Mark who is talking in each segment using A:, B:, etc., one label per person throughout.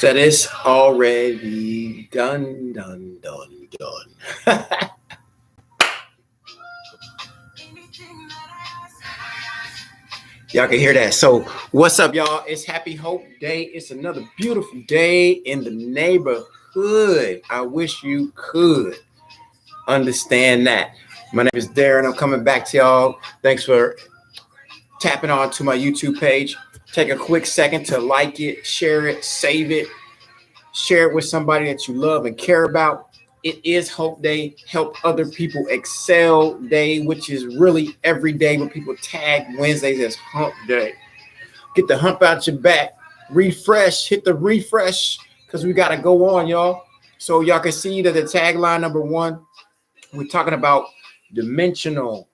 A: That is already done. Y'all can hear that. So, what's up, y'all? It's Happy Hope Day. It's another beautiful day in the neighborhood. I wish you could understand that. My name is Darren. I'm coming back to y'all. Thanks for tapping on to my YouTube page. Take a quick second to like it, share it, save it, share it with somebody that you love and care about. It is Hope Day, Help Other People Excel Day, which is really every day when people tag Wednesdays as Hump Day. Get the hump out your back, refresh, hit the refresh, because we got to go on, y'all. So y'all can see that the tagline number one, we're talking about dimensional.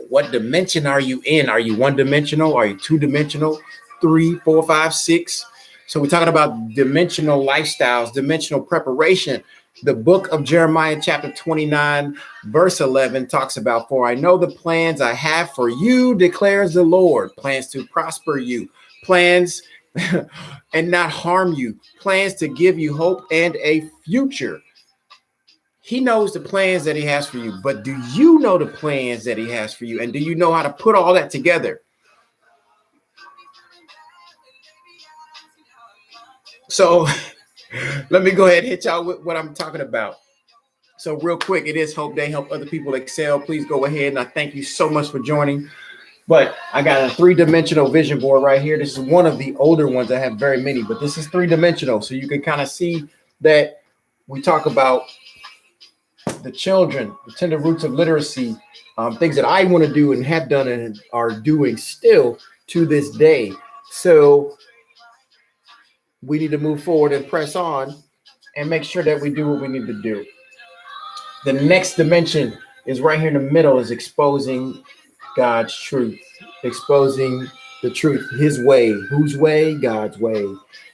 A: What dimension are you in? Are you one dimensional? Are you two dimensional? 3, 4, 5, 6? So we're talking about dimensional lifestyles, dimensional preparation. The book of Jeremiah, chapter 29, verse 11 talks about, for I know the plans I have for you, declares the Lord, plans to prosper you, plans and not harm you, plans to give you hope and a future. He knows the plans that he has for you, but do you know the plans that he has for you? And do you know how to put all that together? So let me go ahead and hit y'all with what I'm talking about. So real quick, it is Hope Day, Help Other People Excel. Please go ahead, and I thank you so much for joining. But I got a 3-dimensional vision board right here. This is one of the older ones. I have very many, but this is 3-dimensional. So you can kind of see that we talk about the children, the tender roots of literacy, things that I want to do and have done and are doing still to this day. So we need to move forward and press on and make sure that we do what we need to do. The next dimension is right here in the middle, is exposing God's truth, exposing the truth, his way. Whose way? God's way.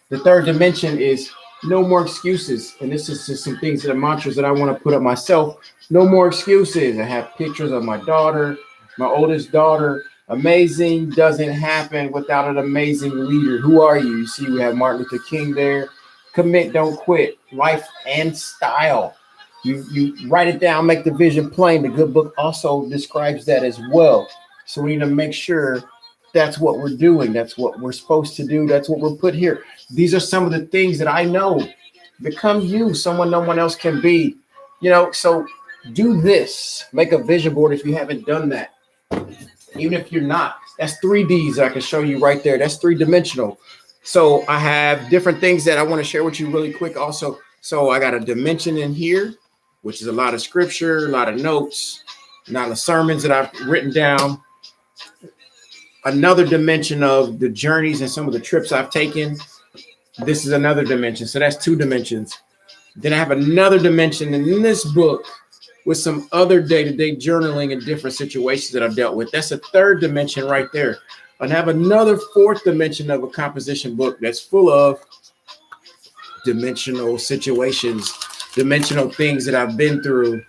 A: The third dimension is no more excuses. And this is just some things that are mantras that I want to put up myself. No more excuses. I have pictures of my daughter, my oldest daughter. Amazing doesn't happen without an amazing leader. Who are you? You see, we have Martin Luther King there. Commit, don't quit. Life and style. You write it down, make the vision plain. The good book also describes that as well. So we need to make sure that's what we're doing. That's what we're supposed to do. That's what we're put here. These are some of the things that I know. Become you, someone no one else can be. So do this. Make a vision board if you haven't done that. Even if you're not. That's 3Ds I can show you right there. That's 3-dimensional. So I have different things that I want to share with you really quick also. So I got a dimension in here, which is a lot of scripture, a lot of notes, a lot of sermons that I've written down. Another dimension of the journeys and some of the trips I've taken. This is another dimension. So that's 2 dimensions. Then I have another dimension in this book with some other day-to-day journaling in different situations that I've dealt with. That's a 3rd dimension right there. And I have another 4th dimension of a composition book that's full of dimensional situations, dimensional things that I've been through.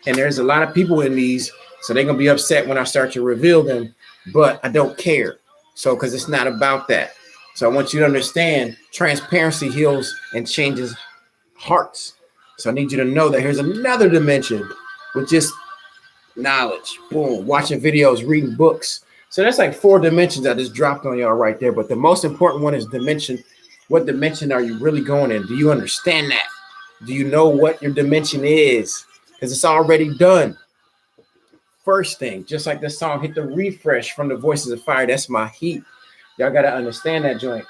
A: And there's a lot of people in these, so they're going to be upset when I start to reveal them, but I don't care. So, because it's not about that. So I want you to understand transparency heals and changes hearts. So I need you to know that here's another dimension with just knowledge, boom, watching videos, reading books. So that's like 4 dimensions I just dropped on y'all right there. But the most important one is dimension. What dimension are you really going in? Do you understand that? Do you know what your dimension is? Because it's already done. First thing, just like the song, hit the refresh from the Voices of Fire. That's my heat. Y'all got to understand that joint.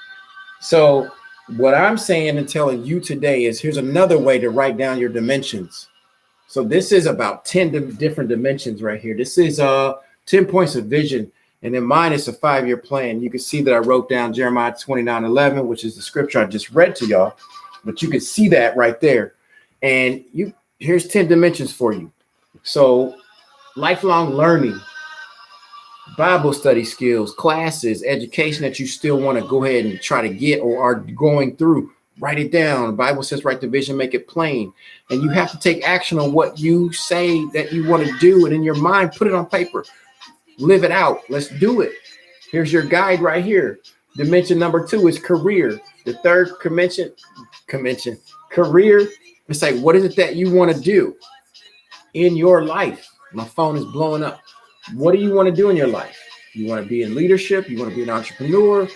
A: So what I'm saying and telling you today is here's another way to write down your dimensions. So this is about 10 different dimensions right here. This is 10 points of vision. And in mine, it's a 5-year plan. You can see that I wrote down Jeremiah 29:11, which is the scripture I just read to y'all. But you can see that right there. And here's 10 dimensions for you. So lifelong learning, Bible study skills, classes, education that you still want to go ahead and try to get or are going through. Write it down. The Bible says write the vision, make it plain. And you have to take action on what you say that you want to do. And in your mind, put it on paper. live it out. Let's do it. Here's your guide right here. Dimension number 2 is career. The third convention, career. It's like, what is it that you want to do in your life? My phone is blowing up. What do you want to do in your life? You want to be in leadership? You want to be an entrepreneur?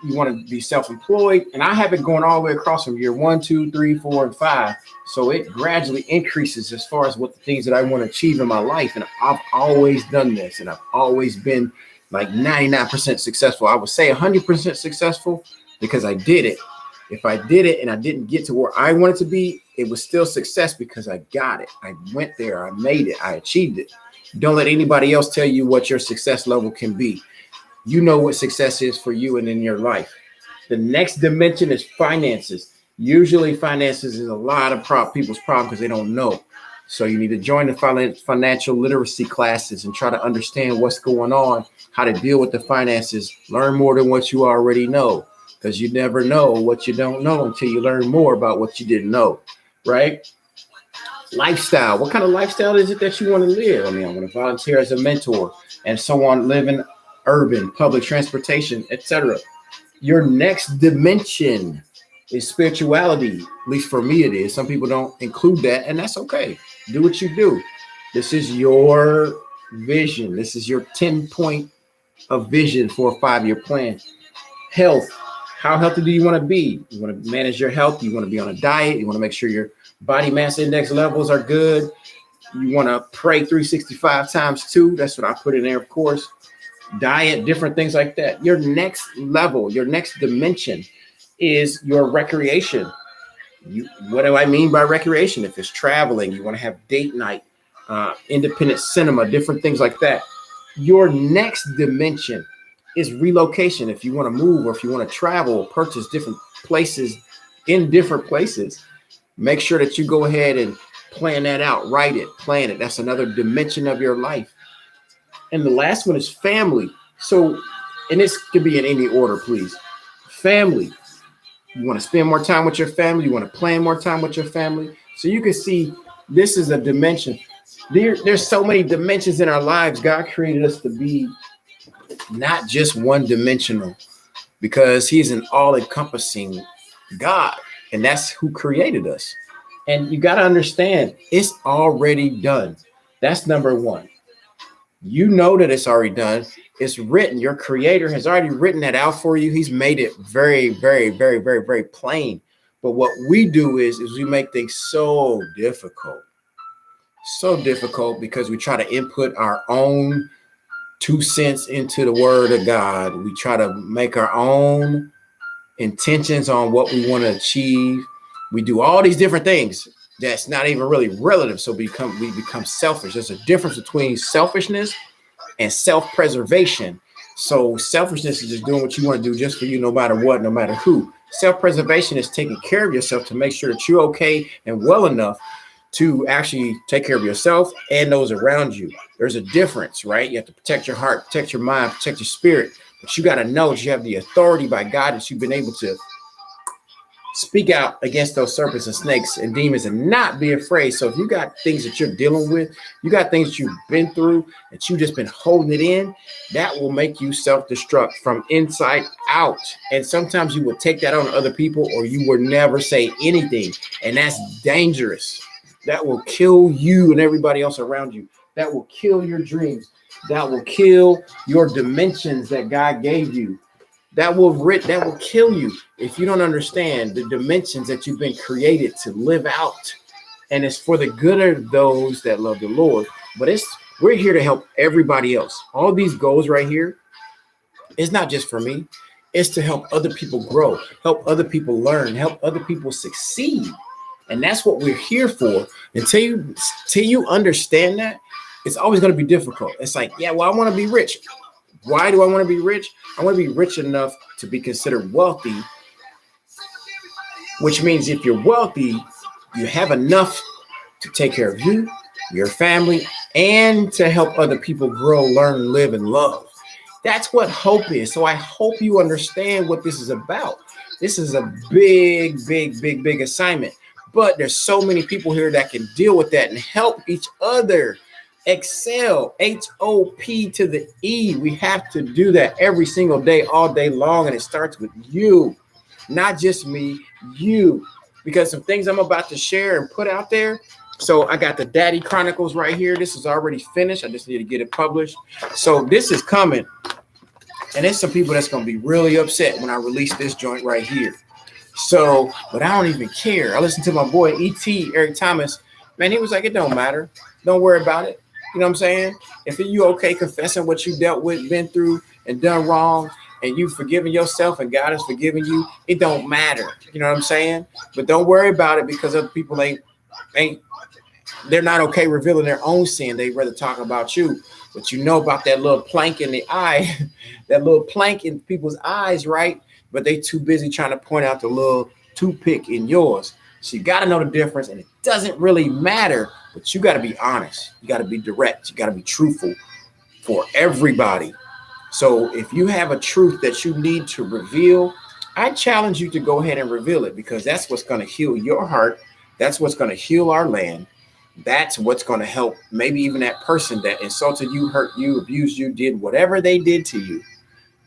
A: You want to be self-employed? And I have it going all the way across from year 1, 2, 3, 4, and 5. So it gradually increases as far as what the things that I want to achieve in my life. And I've always done this, and I've always been like 99% successful. I would say 100% successful because I did it. If I did it and I didn't get to where I wanted to be, it was still success because I got it. I went there. I made it. I achieved it. Don't let anybody else tell you what your success level can be. You know what success is for you and in your life. The next dimension is finances. Usually finances is a lot of people's problem because they don't know. So you need to join the financial literacy classes and try to understand what's going on, how to deal with the finances, learn more than what you already know, because you never know what you don't know until you learn more about what you didn't know, right? Lifestyle. What kind of lifestyle is it that you want to live? I mean, I want to volunteer as a mentor and so on, live in urban, public transportation, etc. Your next dimension is spirituality. At least for me, it is. Some people don't include that, and that's okay. Do what you do. This is your vision. This is your 10-point of vision for a 5-year plan. Health. How healthy do you want to be? You want to manage your health. You want to be on a diet. You want to make sure your body mass index levels are good. You want to pray 365 times 2. That's what I put in there, of course. Diet, different things like that. Your next level, your next dimension is your recreation. What do I mean by recreation? If it's traveling, you want to have date night, independent cinema, different things like that. Your next dimension is relocation. If you want to move or if you want to travel, purchase different places in different places, make sure that you go ahead and plan that out, write it, plan it. That's another dimension of your life. And the last one is family. So, and this could be in any order, please. Family. You want to spend more time with your family. You want to plan more time with your family. So you can see this is a dimension. There's so many dimensions in our lives. God created us to be not just one-dimensional because he's an all-encompassing God. And that's who created us. And you got to understand, it's already done. That's number 1. You know that it's already done. It's written. Your creator has already written that out for you. He's made it very, very, very, very, very plain. But what we do is we make things so difficult because we try to input our own 2 cents into the word of God. We try to make our own intentions on what we want to achieve. We do all these different things that's not even really relative. So we become selfish. There's a difference between selfishness and self-preservation. So selfishness is just doing what you want to do just for you, no matter what, no matter who. Self-preservation is taking care of yourself to make sure that you're okay and well enough to actually take care of yourself and those around you. There's a difference, right? You have to protect your heart, protect your mind, protect your spirit. But you got to know that you have the authority by God that you've been able to speak out against those serpents and snakes and demons and not be afraid. So if you got things that you're dealing with, you got things that you've been through, that you've just been holding it in, that will make you self-destruct from inside out. And sometimes you will take that on other people or you will never say anything. And that's dangerous. That will kill you and everybody else around you. That will kill your dreams. That will kill your dimensions that God gave you. That will kill you if you don't understand the dimensions that you've been created to live out. And it's for the good of those that love the Lord. But we're here to help everybody else. All these goals right here, it's not just for me. It's to help other people grow, help other people learn, help other people succeed. And that's what we're here for. Until you understand that, it's always going to be difficult. It's like, yeah, well, I want to be rich. Why do I want to be rich? I want to be rich enough to be considered wealthy, which means if you're wealthy, you have enough to take care of you, your family, and to help other people grow, learn, live, and love. That's what hope is. So I hope you understand what this is about. This is a big, big, big, big assignment. But there's so many people here that can deal with that and help each other Excel, HOP to the E. We have to do that every single day, all day long. And it starts with you, not just me, you. Because some things I'm about to share and put out there. So I got the Daddy Chronicles right here. This is already finished. I just need to get it published. So this is coming. And there's some people that's going to be really upset when I release this joint right here. So, but I don't even care. I listened to my boy E.T., Eric Thomas. Man, he was like, it don't matter. Don't worry about it. You know what I'm saying? If you okay confessing what you dealt with, been through, and done wrong, and you've forgiven yourself and God has forgiven you, it don't matter. You know what I'm saying? But don't worry about it because other people they're not okay revealing their own sin. They'd rather talk about you. But you know about that little plank in the eye, that little plank in people's eyes, right? But they too busy trying to point out the little toothpick in yours. So you got to know the difference, and it doesn't really matter, but you got to be honest. You got to be direct. You got to be truthful for everybody. So if you have a truth that you need to reveal, I challenge you to go ahead and reveal it, because that's what's going to heal your heart. That's what's going to heal our land. That's what's going to help maybe even that person that insulted you, hurt you, abused you, did whatever they did to you.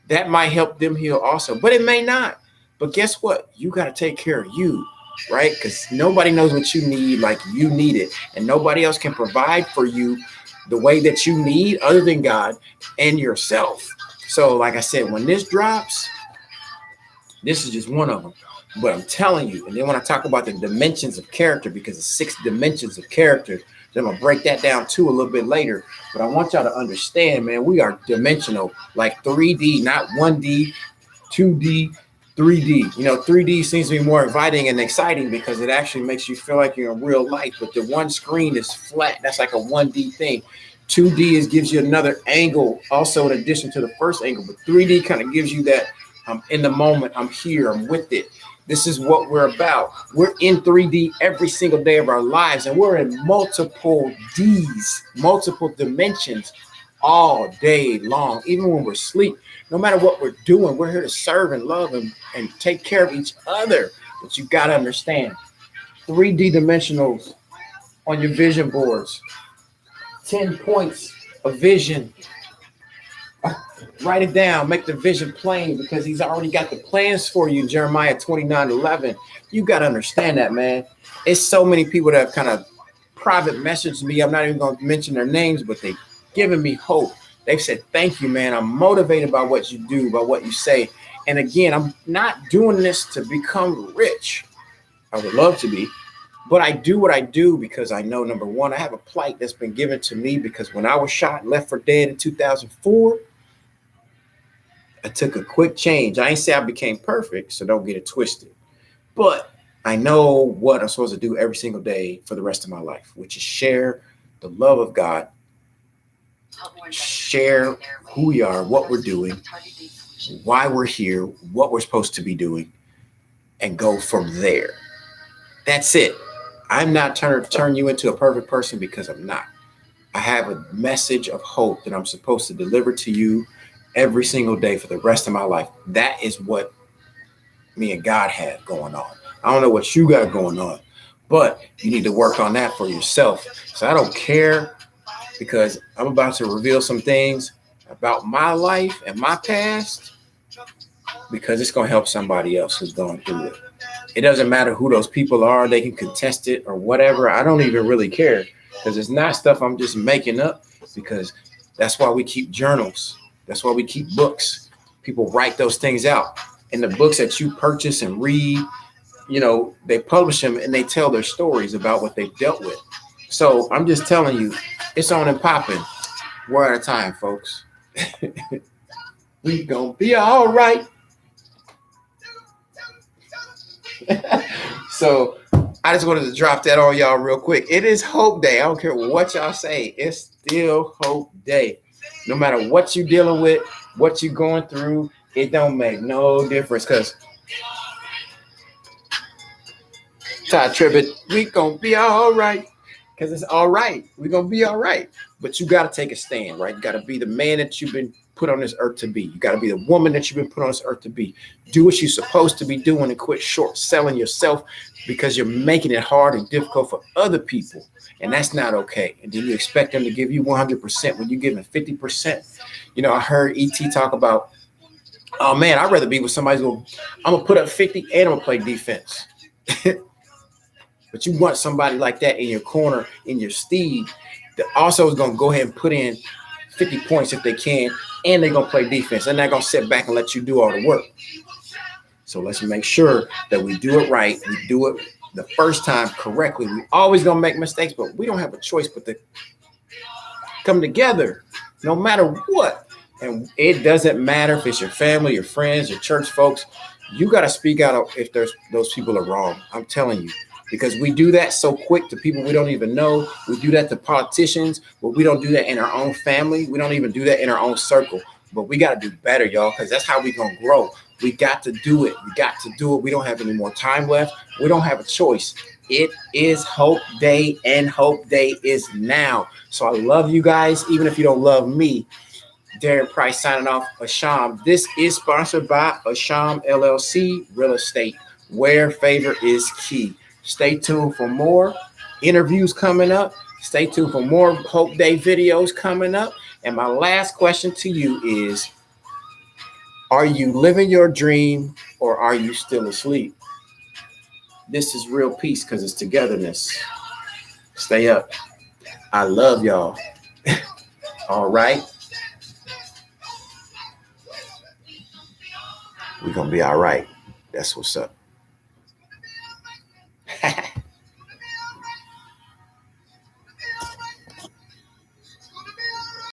A: That might help them heal also, but it may not. But guess what? You got to take care of you, right? Because nobody knows what you need like you need it. And nobody else can provide for you the way that you need other than God and yourself. So like I said, when this drops, this is just one of them. But I'm telling you, and then when I talk about the dimensions of character, because it's 6 dimensions of character, then I'm gonna break that down too a little bit later. But I want y'all to understand, man, we are dimensional, like 3D, not 1D, 2D, 3D. You know, 3D seems to be more inviting and exciting because it actually makes you feel like you're in real life. But the one screen is flat. That's like a 1D thing. 2D gives you another angle, also in addition to the first angle. But 3D kind of gives you that I'm in the moment, I'm here, I'm with it. This is what we're about. We're in 3D every single day of our lives, and we're in multiple Ds, multiple dimensions all day long. Even when we're asleep, no matter what we're doing, we're here to serve and love and take care of each other. But you got to understand, 3D dimensionals on your vision boards, 10 points of vision. Write it down, make the vision plain, because he's already got the plans for you. Jeremiah 29:11. You got to understand that, man. It's so many people that have kind of private messaged me. I'm not even going to mention their names, but they've given me hope. They've said, thank you, man. I'm motivated by what you do, by what you say. And again, I'm not doing this to become rich. I would love to be, but I do what I do because I know, number one, I have a plight that's been given to me, because when I was shot and left for dead in 2004, I took a quick change. I ain't say I became perfect, so don't get it twisted. But I know what I'm supposed to do every single day for the rest of my life, which is share the love of God, share who we are, what we're doing, why we're here, what we're supposed to be doing, and go from there. That's it. I'm not trying to turn you into a perfect person, because I'm not. I have a message of hope that I'm supposed to deliver to you every single day for the rest of my life. That is what me and God have going on. I don't know what you got going on, but you need to work on that for yourself. So I don't care, because I'm about to reveal some things about my life and my past, because it's going to help somebody else who's going through it. It doesn't matter who those people are. They can contest it or whatever. I don't even really care, because it's not stuff I'm just making up, because that's why we keep journals. That's why we keep books. People write those things out. And the books that you purchase and read, you know, they publish them and they tell their stories about what they've dealt with. So I'm just telling you, it's on and popping. One at a time, folks. We gonna be all right. So I just wanted to drop that on y'all real quick. It is Hope Day. I don't care what y'all say. It's still Hope Day. No matter what you're dealing with, what you're going through, it don't make no difference, because Ty Tribbett, we gonna be all right, because it's all right. We're gonna be all right. But you got to take a stand, right? You got to be the man that you've been put on this earth to be. You got to be the woman that you've been put on this earth to be. Do what you're supposed to be doing and quit short selling yourself because you're making it hard and difficult for other people. And that's not okay. And then you expect them to give you 100% when you're giving 50%. You know, I heard ET talk about, oh man, I'd rather be with somebody who I'm going to put up 50 and I'm going to play defense. But you want somebody like that in your corner, in your steed, that also is going to go ahead and put in 50 points if they can, and they're going to play defense. They're not going to sit back and let you do all the work. So let's make sure that we do it right. We do it the first time correctly. We always going to make mistakes, but we don't have a choice but to come together no matter what. And it doesn't matter if it's your family, your friends, your church folks. You got to speak out if those people are wrong. I'm telling you. Because we do that so quick to people we don't even know. We do that to politicians, but we don't do that in our own family. We don't even do that in our own circle. But we got to do better, y'all, because that's how we're going to grow. We got to do it. We got to do it. We don't have any more time left. We don't have a choice. It is Hope Day, and Hope Day is now. So I love you guys, even if you don't love me. Darren Price signing off. Asham. This is sponsored by Asham LLC Real Estate, where favor is key. Stay tuned for more interviews coming up. Stay tuned for more Hope Day videos coming up. And my last question to you is, are you living your dream or are you still asleep? This is real peace because it's togetherness. Stay up. I love y'all. All right. We're going to be all right. That's what's up.